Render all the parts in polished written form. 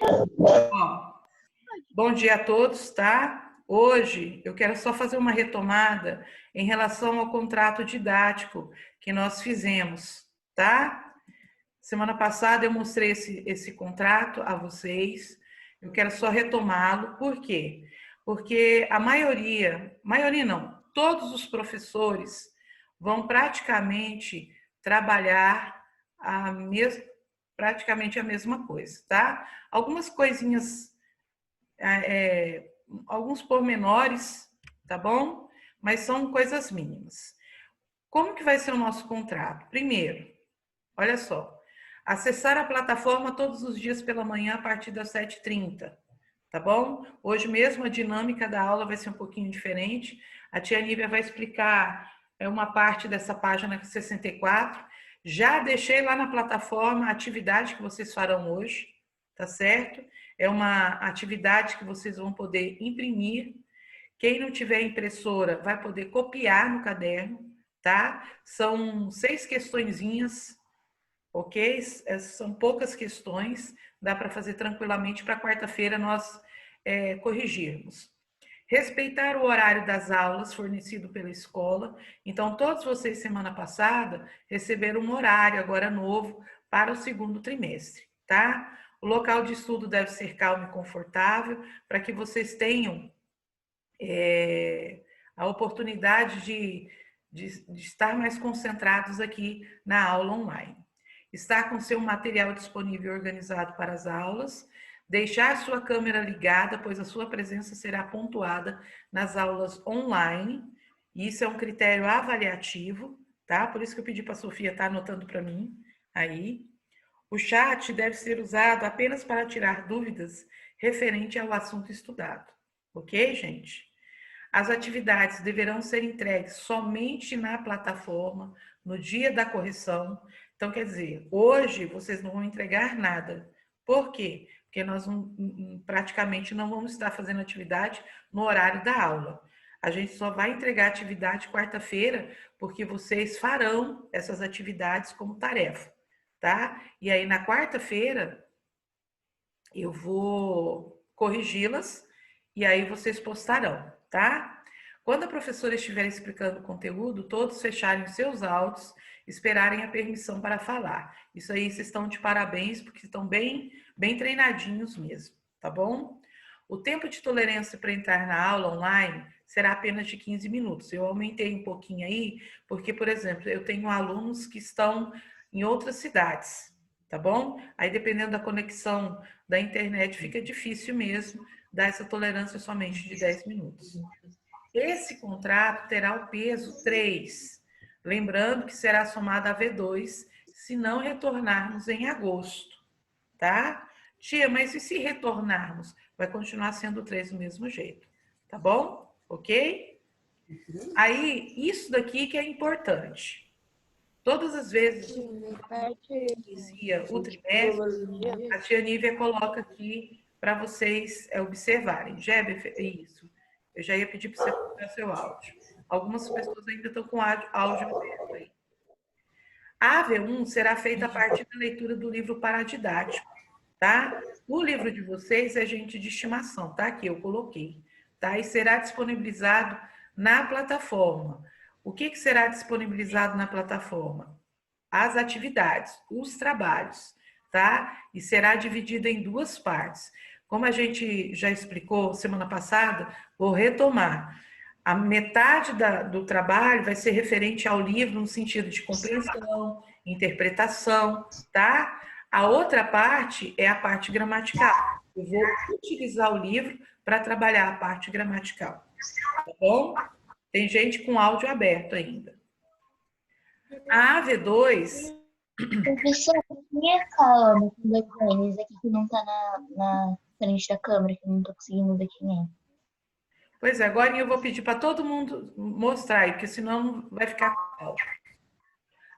Ó, bom dia a todos, tá? Hoje eu quero só fazer uma retomada em relação ao contrato didático que nós fizemos, tá? Semana passada eu mostrei esse contrato a vocês. Eu quero só retomá-lo. Por quê? Porque a maioria não, todos os professores vão praticamente trabalhar praticamente a mesma coisa, tá? Algumas coisinhas, alguns pormenores, tá bom? Mas são coisas mínimas. Como que vai ser o nosso contrato? Primeiro, olha só, acessar a plataforma todos os dias pela manhã a partir das 7h30, tá bom? Hoje mesmo a dinâmica da aula vai ser um pouquinho diferente. A tia Nívia vai explicar uma parte dessa página 64. Já deixei lá na plataforma a atividade que vocês farão hoje, tá certo? É uma atividade que vocês vão poder imprimir. Quem não tiver impressora vai poder copiar no caderno, tá? São 6 questõezinhas, ok? São poucas questões, dá para fazer tranquilamente para quarta-feira nós corrigirmos. Respeitar o horário das aulas fornecido pela escola. Então, todos vocês, semana passada, receberam um horário agora novo para o segundo trimestre, tá? O local de estudo deve ser calmo e confortável, para que vocês tenham a oportunidade de estar mais concentrados aqui na aula online. Estar com seu material disponível e organizado para as aulas, deixar sua câmera ligada, pois a sua presença será pontuada nas aulas online. Isso é um critério avaliativo, tá? Por isso que eu pedi para a Sofia estar anotando para mim aí. O chat deve ser usado apenas para tirar dúvidas referente ao assunto estudado. Ok, gente? As atividades deverão ser entregues somente na plataforma, no dia da correção. Então, quer dizer, hoje vocês não vão entregar nada. Por quê? Porque nós praticamente não vamos estar fazendo atividade no horário da aula. A gente só vai entregar atividade quarta-feira, porque vocês farão essas atividades como tarefa, tá? E aí, na quarta-feira, eu vou corrigi-las e aí vocês postarão, tá? Quando a professora estiver explicando o conteúdo, todos fecharem os seus áudios, esperarem a permissão para falar. Isso aí vocês estão de parabéns, porque estão bem treinadinhos mesmo, tá bom? O tempo de tolerância para entrar na aula online será apenas de 15 minutos. Eu aumentei um pouquinho aí, porque, por exemplo, eu tenho alunos que estão em outras cidades, tá bom? Aí, dependendo da conexão da internet, fica difícil mesmo dar essa tolerância somente de 10 minutos. Esse contrato terá o peso 3, lembrando que será somado a V2 se não retornarmos em agosto, tá? Tia, mas e se retornarmos? Vai continuar sendo 3 do mesmo jeito, tá bom? Ok? Aí, isso daqui que é importante. Todas as vezes que inicia o trimestre, a tia Nívia coloca aqui para vocês observarem. Jeber, isso. Eu já ia pedir para você colocar seu áudio. Algumas pessoas ainda estão com áudio aberto aí. A AV1 será feita a partir da leitura do livro paradidático, tá? O livro de vocês é Gente de Estimação, tá? Aqui eu coloquei, tá? E será disponibilizado na plataforma. O que será disponibilizado na plataforma? As atividades, os trabalhos, tá? E será dividido em 2 partes. Como a gente já explicou semana passada, vou retomar. A metade do trabalho vai ser referente ao livro no sentido de compreensão, interpretação, tá? A outra parte é a parte gramatical. Eu vou utilizar o livro para trabalhar a parte gramatical, tá bom? Tem gente com áudio aberto ainda. A AV2... Professor, quem é calma com detalhes aqui que não tá na frente da câmera, que eu não tô conseguindo ver quem é. Pois é, agora eu vou pedir para todo mundo mostrar aí, porque senão vai ficar calmo.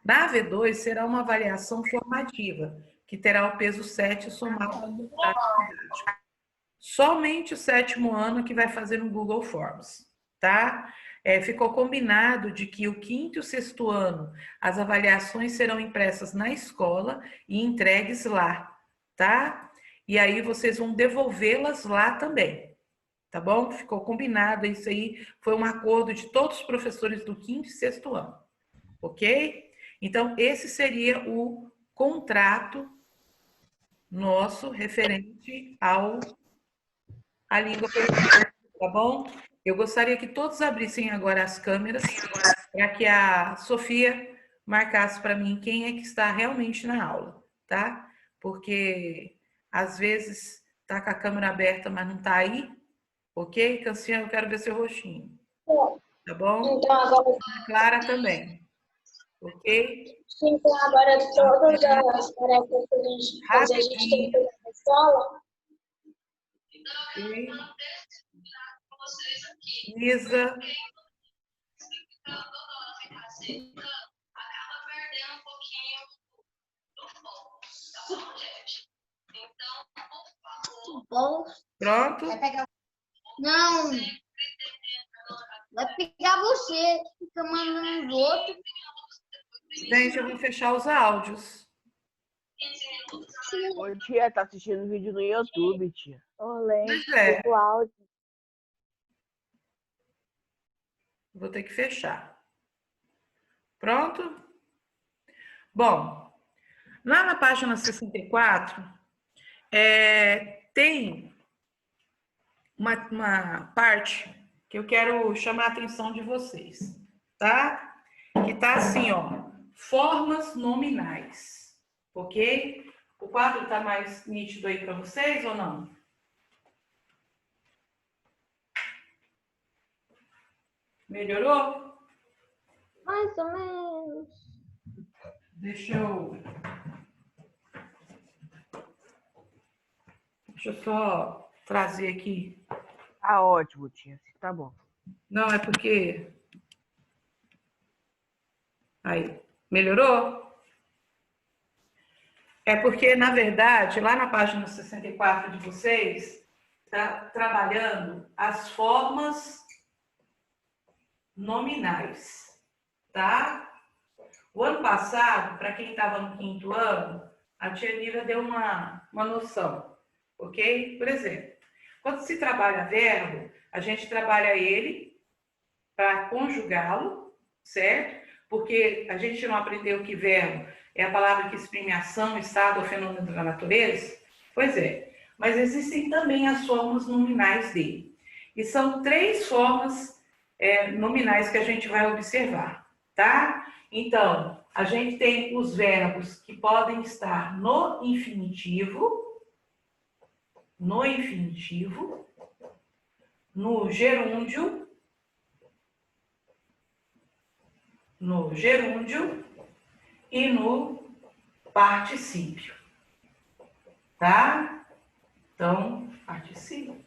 Na AV2 será uma avaliação formativa, que terá o peso 7 somado à atividade. Somente o 7º ano que vai fazer no Google Forms, tá? Ficou combinado de que o 5º e o 6º ano as avaliações serão impressas na escola e entregues lá, tá? e aí vocês vão devolvê-las lá também, tá bom? Ficou combinado, isso aí foi um acordo de todos os professores do 5º e 6º ano, ok? Então, esse seria o contrato nosso referente à língua portuguesa, tá bom? Eu gostaria que todos abrissem agora as câmeras para que a Sofia marcasse para mim quem é que está realmente na aula, tá? Porque às vezes tá com a câmera aberta, mas não tá aí, ok? Canciano, eu quero ver seu rostinho, tá bom? Então agora, A Clara também, ok? então, agora todas as tarefas que a gente fazer, a gente tem que Rapidinho, fazer na escola. ok? Isa, Bom, pronto? vai pegar. Não, vai pegar você, fica mandando os outros. Gente, eu vou fechar os áudios. Ô, tia, tá assistindo vídeo no YouTube, tia. Olê, Pois é, o áudio. vou ter que fechar. Pronto? Bom, lá na página 64, tem uma parte que eu quero chamar a atenção de vocês, tá? Que tá assim, ó, formas nominais, ok? O quadro tá mais nítido aí para vocês ou não? Melhorou? Mais ou menos. Deixa eu só trazer aqui. Tá ótimo, tia. Tá bom. Não, é porque... Aí, melhorou? É porque, na verdade, lá na página 64 de vocês, está trabalhando as formas nominais, tá? O ano passado, para quem estava no 5º ano, a tia Nira deu uma noção, ok? Por exemplo, quando se trabalha verbo, a gente trabalha ele para conjugá-lo, certo? Porque a gente não aprendeu que verbo é a palavra que exprime ação, estado ou fenômeno da natureza? Pois é, mas existem também as formas nominais dele. E são 3 formas nominais que a gente vai observar, tá? Então, a gente tem os verbos que podem estar no infinitivo, no gerúndio e no particípio, tá? Então, particípio.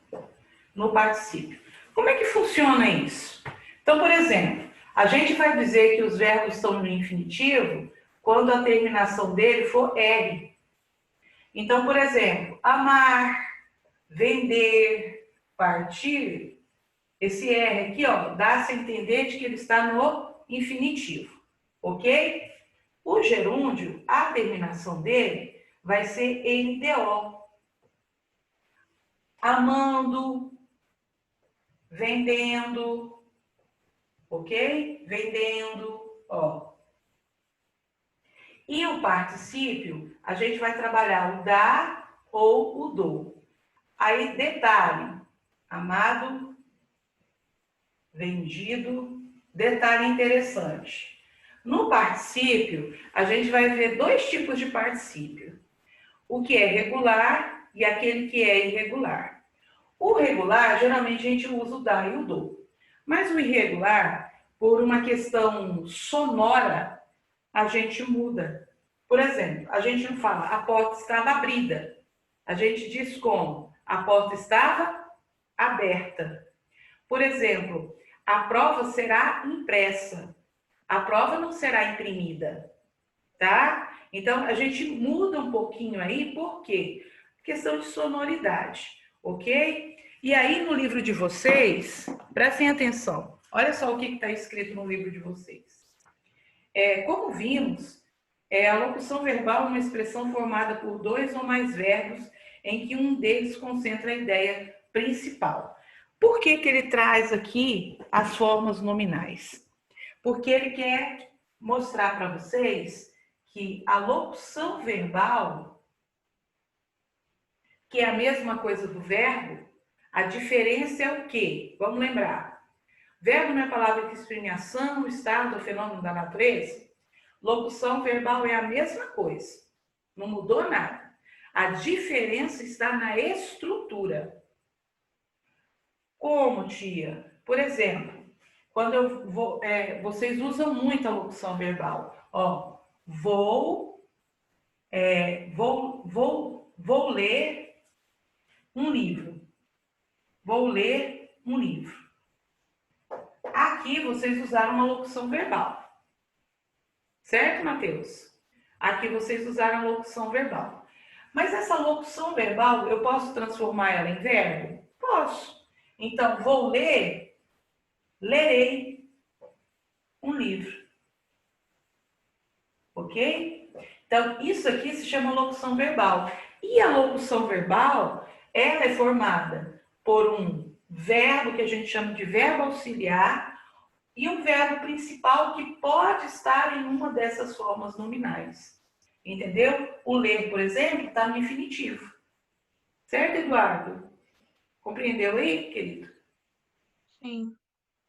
No particípio. Como é que funciona isso? Então, por exemplo, a gente vai dizer que os verbos estão no infinitivo quando a terminação dele for R. Então, por exemplo, amar, vender, partir, esse R aqui, ó, dá-se a entender de que ele está no infinitivo, ok? O gerúndio, a terminação dele vai ser NDO. Amando, vendendo, ok? Vendendo, ó. E o particípio, a gente vai trabalhar o da ou o do. Aí, detalhe, amado, vendido, detalhe interessante. No particípio, a gente vai ver 2 tipos de particípio. O que é regular e aquele que é irregular. O regular, geralmente a gente usa o da e o do. Mas o irregular, por uma questão sonora, a gente muda. Por exemplo, a gente não fala a porta estava abrida. A gente diz como? A porta estava aberta. Por exemplo, a prova será impressa. A prova não será imprimida, tá? Então, a gente muda um pouquinho aí, por quê? Questão de sonoridade, ok? E aí, no livro de vocês, prestem atenção. Olha só o que está escrito no livro de vocês. Como vimos, a locução verbal é uma expressão formada por 2 ou mais verbos em que um deles concentra a ideia principal. Por que que ele traz aqui as formas nominais? Porque ele quer mostrar para vocês que a locução verbal, que é a mesma coisa do verbo, a diferença é o quê? Vamos lembrar. Verbo não é palavra que exprime ação, estado ou fenômeno da natureza? Locução verbal é a mesma coisa. Não mudou nada. A diferença está na estrutura. Como, tia? Por exemplo, quando eu vou, vocês usam muito a locução verbal. Ó, vou ler um livro. Vou ler um livro. Aqui vocês usaram uma locução verbal. Certo, Matheus? Aqui vocês usaram a locução verbal. Mas essa locução verbal, eu posso transformar ela em verbo? Posso. Então, vou ler, lerei um livro. Ok? Então, isso aqui se chama locução verbal. E a locução verbal, ela é formada por um verbo que a gente chama de verbo auxiliar e um verbo principal que pode estar em uma dessas formas nominais. Entendeu? O ler, por exemplo, está no infinitivo. Certo, Eduardo? Compreendeu aí, querido? Sim.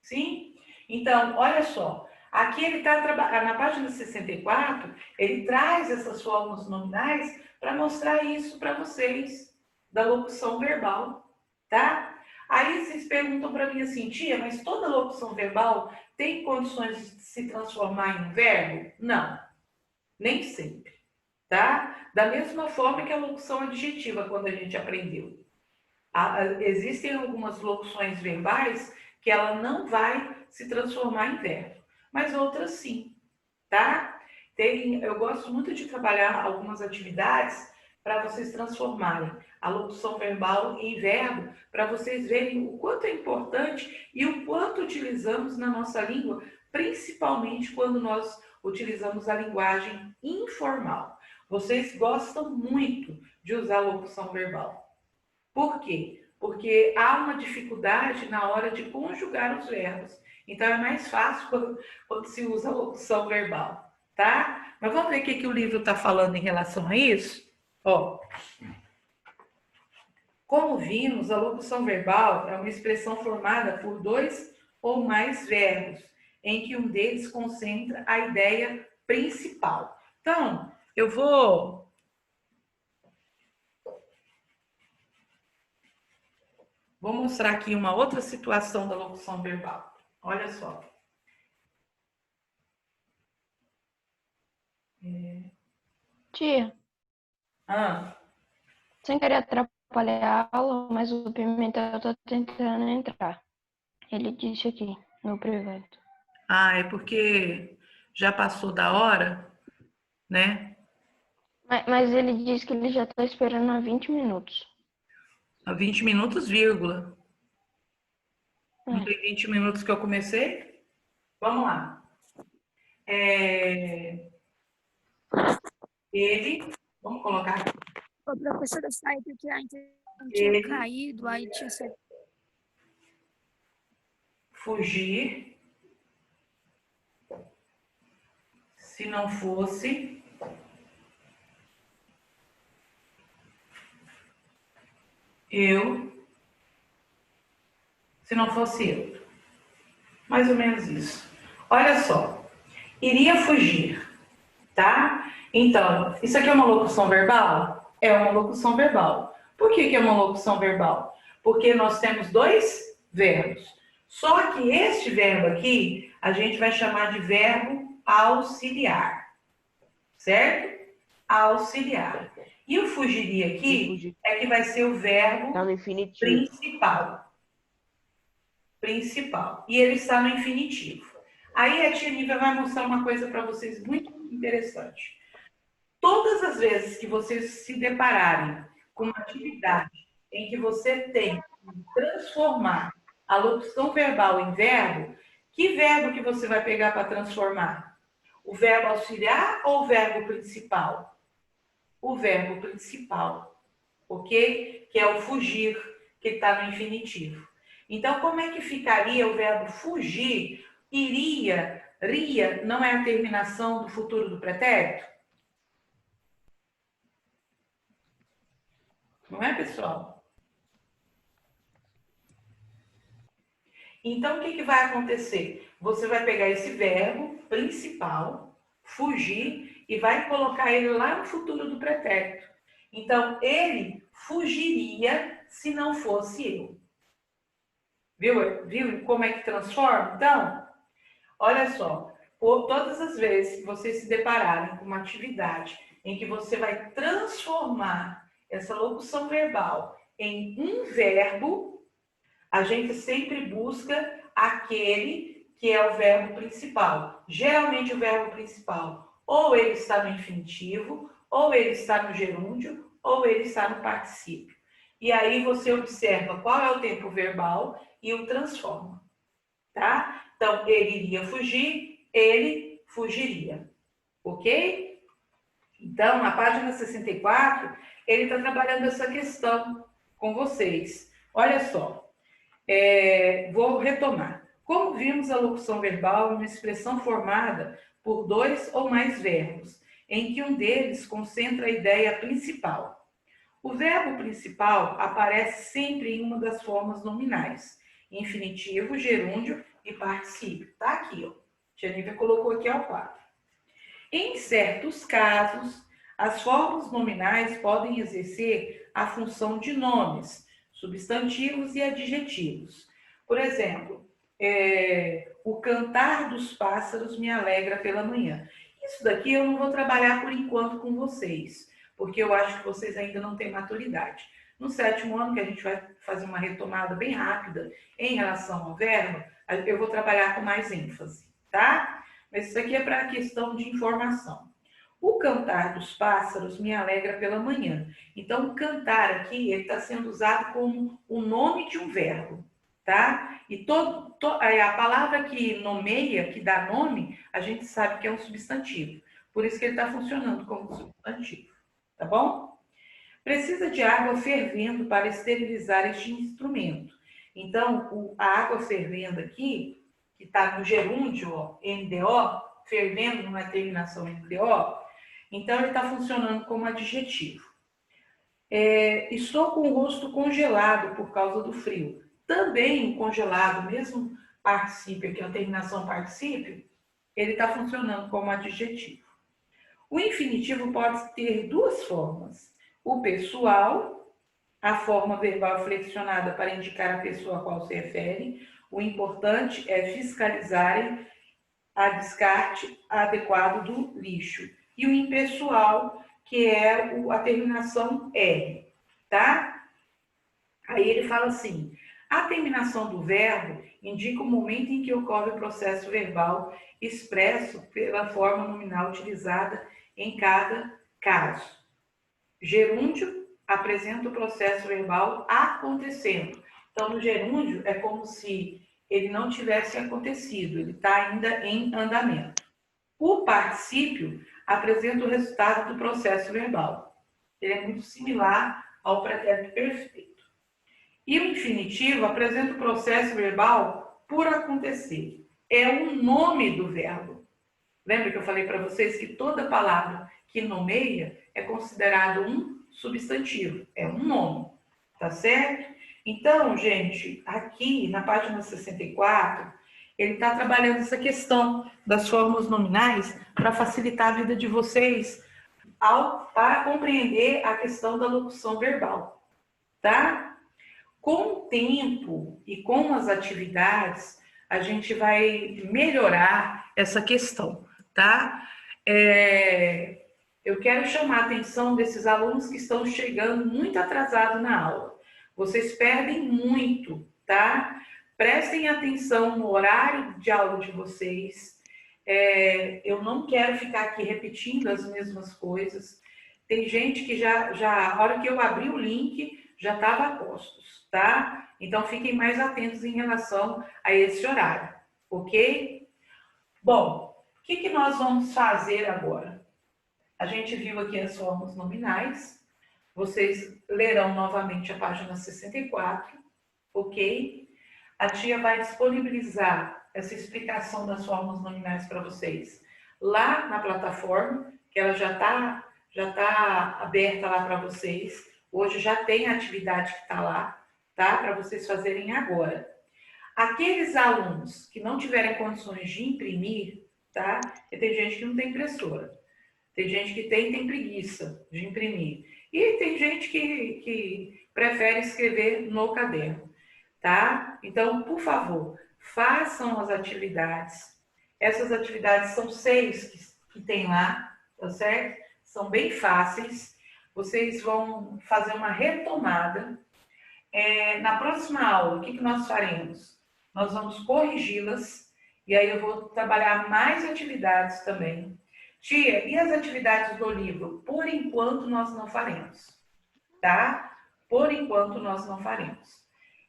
Sim? Então, olha só. Aqui ele está na página 64, ele traz essas formas nominais para mostrar isso para vocês, da locução verbal, tá? Aí vocês perguntam para mim assim, tia, mas toda locução verbal tem condições de se transformar em um verbo? Não, nem sempre, tá? Da mesma forma que a locução adjetiva, quando a gente aprendeu. Existem algumas locuções verbais que ela não vai se transformar em verbo, mas outras sim, tá? Eu gosto muito de trabalhar algumas atividades para vocês transformarem a locução verbal em verbo, para vocês verem o quanto é importante e o quanto utilizamos na nossa língua, principalmente quando nós utilizamos a linguagem informal. Vocês gostam muito de usar a locução verbal. Por quê? Porque há uma dificuldade na hora de conjugar os verbos. Então, é mais fácil quando se usa a locução verbal, tá? Mas vamos ver o que o livro está falando em relação a isso? Ó, como vimos, a locução verbal é uma expressão formada por dois ou mais verbos, em que um deles concentra a ideia principal. Então, eu vou mostrar aqui uma outra situação da locução verbal. Olha só. Tia, sem querer atrapalhar a aula, mas o Pimentel tá tentando entrar. Ele disse aqui, no privado. É porque já passou da hora, né? Mas ele disse que ele já tá esperando há 20 minutos. Há 20 minutos, vírgula. Não É. tem 20 minutos que eu comecei? Vamos lá. Vamos colocar aqui. Ô, professora, sai porque a internet Ele tinha caído, aí tinha sido... Fugir. Se não fosse eu. Se não fosse eu. Mais ou menos isso. Olha só. Iria fugir, tá? Então, isso aqui é uma locução verbal? É uma locução verbal. Por que é uma locução verbal? Porque nós temos dois verbos. Só que este verbo aqui, a gente vai chamar de verbo auxiliar. Certo? Auxiliar. E o fugiria aqui é que vai ser o verbo Tá no infinitivo. principal. E ele está no infinitivo. Aí a tia Nívia vai mostrar uma coisa para vocês muito interessante. Todas as vezes que vocês se depararem com uma atividade em que você tem que transformar a locução verbal em verbo, que verbo que você vai pegar para transformar? O verbo auxiliar ou o verbo principal? O verbo principal. ok? Que é o fugir, que está no infinitivo. Então, como é que ficaria o verbo fugir? Iria, ria, não é a terminação do futuro do pretérito? Não é, pessoal? Então, o que vai acontecer? Você vai pegar esse verbo principal, fugir, e vai colocar ele lá no futuro do pretérito. Então, ele fugiria se não fosse eu. Viu como é que transforma? Então, olha só, todas as vezes que vocês se depararem com uma atividade em que você vai transformar essa locução verbal em um verbo, a gente sempre busca aquele que é o verbo principal. Geralmente o verbo principal, ou ele está no infinitivo, ou ele está no gerúndio, ou ele está no particípio. E aí você observa qual é o tempo verbal e o transforma, tá? Então, ele iria fugir, ele fugiria, ok? Então, na página 64, ele está trabalhando essa questão com vocês. Olha só, vou retomar. Como vimos, a locução verbal é uma expressão formada por dois ou mais verbos, em que um deles concentra a ideia principal. O verbo principal aparece sempre em uma das formas nominais: infinitivo, gerúndio e particípio. Está aqui, ó. Tia Nívia colocou aqui ao quadro. Em certos casos, as formas nominais podem exercer a função de nomes, substantivos e adjetivos. Por exemplo, o cantar dos pássaros me alegra pela manhã. Isso daqui eu não vou trabalhar por enquanto com vocês, porque eu acho que vocês ainda não têm maturidade. No 7º ano, que a gente vai fazer uma retomada bem rápida em relação ao verbo, eu vou trabalhar com mais ênfase, tá? Mas isso aqui é para a questão de informação. O cantar dos pássaros me alegra pela manhã. Então, o cantar aqui, ele está sendo usado como o nome de um verbo, tá? E a palavra que nomeia, que dá nome, a gente sabe que é um substantivo. Por isso que ele está funcionando como substantivo, tá bom? Precisa de água fervendo para esterilizar este instrumento. Então, a água fervendo aqui, que está no gerúndio, ó, NDO, fervendo numa terminação NDO, então ele está funcionando como adjetivo. Estou com o rosto congelado por causa do frio. Também o congelado, mesmo particípio, que é a terminação particípio, ele está funcionando como adjetivo. O infinitivo pode ter duas formas: o pessoal, a forma verbal flexionada para indicar a pessoa a qual se refere. O importante é fiscalizarem a descarte adequado do lixo. E o impessoal, que é a terminação R, tá? Aí ele fala assim: a terminação do verbo indica o momento em que ocorre o processo verbal expresso pela forma nominal utilizada em cada caso. Gerúndio apresenta o processo verbal acontecendo. Então, no gerúndio, é como se ele não tivesse acontecido, ele está ainda em andamento. O particípio apresenta o resultado do processo verbal. Ele é muito similar ao pretérito perfeito. E o infinitivo apresenta o processo verbal por acontecer. É o nome do verbo. Lembra que eu falei para vocês que toda palavra que nomeia é considerado um substantivo, é um nome, tá certo? Então, gente, aqui na página 64, ele está trabalhando essa questão das formas nominais para facilitar a vida de vocês para compreender a questão da locução verbal, tá? Com o tempo e com as atividades, a gente vai melhorar essa questão, tá? Eu quero chamar a atenção desses alunos que estão chegando muito atrasados na aula. Vocês perdem muito, tá? Prestem atenção no horário de aula de vocês. Eu não quero ficar aqui repetindo as mesmas coisas. Tem gente que a hora que eu abri o link, já estava a postos, tá? Então, fiquem mais atentos em relação a esse horário, ok? Bom, o que nós vamos fazer agora? A gente viu aqui as formas nominais. Vocês lerão novamente a página 64, ok? A tia vai disponibilizar essa explicação das formas nominais para vocês lá na plataforma, que ela já tá aberta lá para vocês. Hoje já tem a atividade que está lá, tá? Para vocês fazerem agora. Aqueles alunos que não tiverem condições de imprimir, tá? Porque tem gente que não tem impressora. Tem gente que tem preguiça de imprimir. E tem gente que prefere escrever no caderno, tá? Então, por favor, façam as atividades. Essas atividades são 6 que tem lá, tá certo? São bem fáceis. Vocês vão fazer uma retomada. Na próxima aula, o que nós faremos? Nós vamos corrigi-las e aí eu vou trabalhar mais atividades também. Tia, e as atividades do livro? Por enquanto nós não faremos, tá? Por enquanto nós não faremos.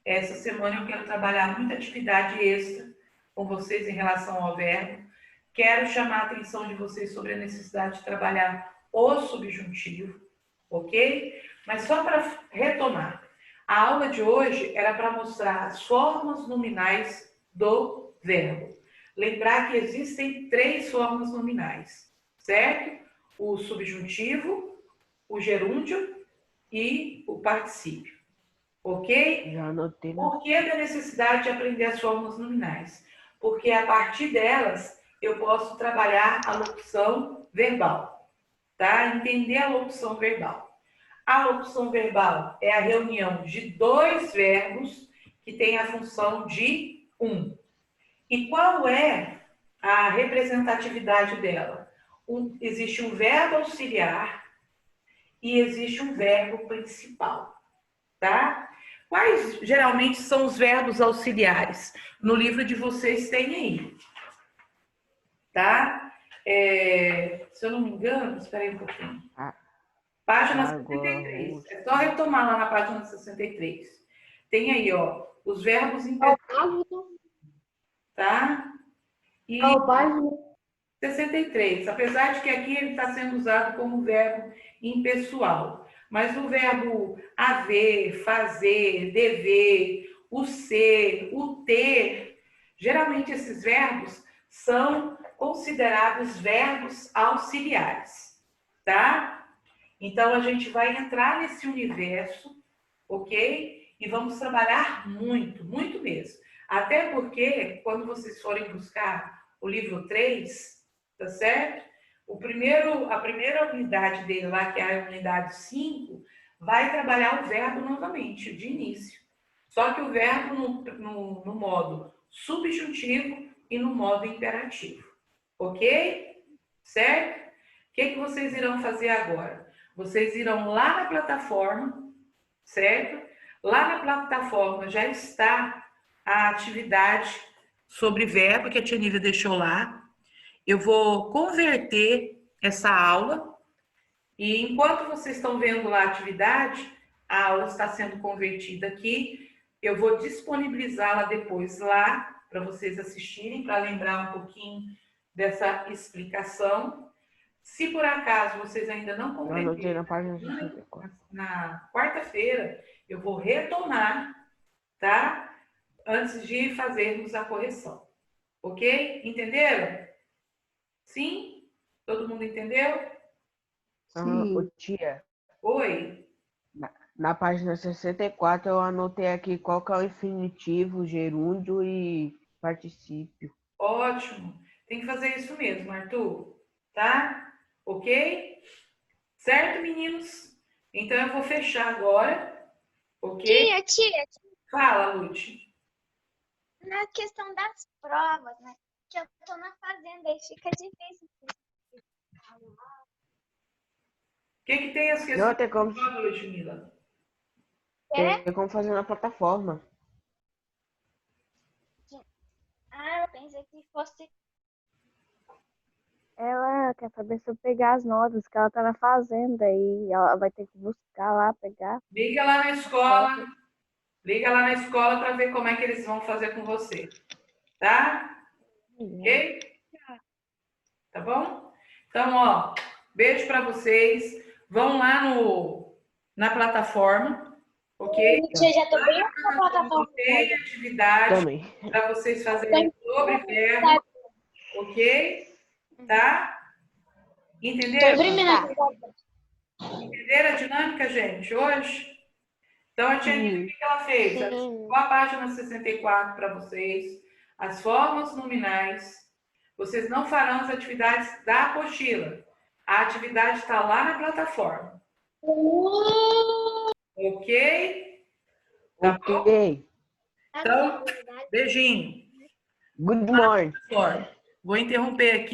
Essa semana eu quero trabalhar muita atividade extra com vocês em relação ao verbo. Quero chamar a atenção de vocês sobre a necessidade de trabalhar o subjuntivo, ok? Mas só para retomar. A aula de hoje era para mostrar as formas nominais do verbo. Lembrar que existem 3 formas nominais, certo? O subjuntivo, o gerúndio e o particípio, ok? Já anotei. Por que da necessidade de aprender as formas nominais? Porque a partir delas eu posso trabalhar a locução verbal, tá? Entender a locução verbal. A locução verbal é a reunião de 2 verbos que têm a função de 1. E qual é a representatividade dela? Existe um verbo auxiliar e existe um verbo principal, tá? Quais geralmente são os verbos auxiliares? No livro de vocês tem aí, tá? Se eu não me engano, espera aí um pouquinho. Página 63. É só retomar lá na página 63. Tem aí, ó, os verbos impessoais, tá? E 63. Apesar de que aqui ele está sendo usado como verbo impessoal. Mas o verbo haver, fazer, dever, o ser, o ter, geralmente esses verbos são considerados verbos auxiliares, tá? Então, a gente vai entrar nesse universo, ok? E vamos trabalhar muito, muito mesmo. Até porque, quando vocês forem buscar o livro 3, tá certo? A primeira unidade dele lá, que é a unidade 5, vai trabalhar o verbo novamente, de início. Só que o verbo no modo subjuntivo e no modo imperativo, ok? Certo? O que vocês irão fazer agora? Vocês irão lá na plataforma, certo? Lá na plataforma já está a atividade sobre verbo que a tia Nívia deixou lá. Eu vou converter essa aula e enquanto vocês estão vendo lá a atividade, a aula está sendo convertida aqui. Eu vou disponibilizá-la depois lá para vocês assistirem, para lembrar um pouquinho dessa explicação. Se por acaso vocês ainda não compreenderam, na página 64. Na quarta-feira eu vou retomar, tá? Antes de fazermos a correção. Ok? Entenderam? Sim? Todo mundo entendeu? Ô, tia, Oi? na página 64 eu anotei aqui qual que é o infinitivo, gerúndio e particípio. Ótimo. Tem que fazer isso mesmo, Arthur. Tá? Ok? Certo, meninos? Então eu vou fechar agora. Ok? Tia, Fala, Lute. na questão das provas, né? Que eu tô na fazenda e fica difícil. O que tem as questões Não tem como, de prova, Ludmila? tem como fazer na plataforma. Eu pensei que fosse. Ela quer saber se eu pegar as notas, que ela tá na fazenda e ela vai ter que buscar lá, pegar. Liga lá na escola. Liga lá na escola para ver como é que eles vão fazer com você. Tá? Ok? Tá bom? Então, ó, beijo para vocês. Vão lá na plataforma, ok? Tia, já tô bem na plataforma. Tem atividade Também. para vocês fazerem sobre verbo, ok? Tá? Tô Entenderam? imprimindo aqui. Entenderam a dinâmica, gente, hoje? Então, a tia Nívia, o que ela fez? Ela Sim. explicou a página 64 para vocês, as formas nominais. Vocês não farão as atividades da apostila. A atividade está lá na plataforma. Ok? Tá bom? Ok. Então, beijinho. Good morning. Vou interromper aqui.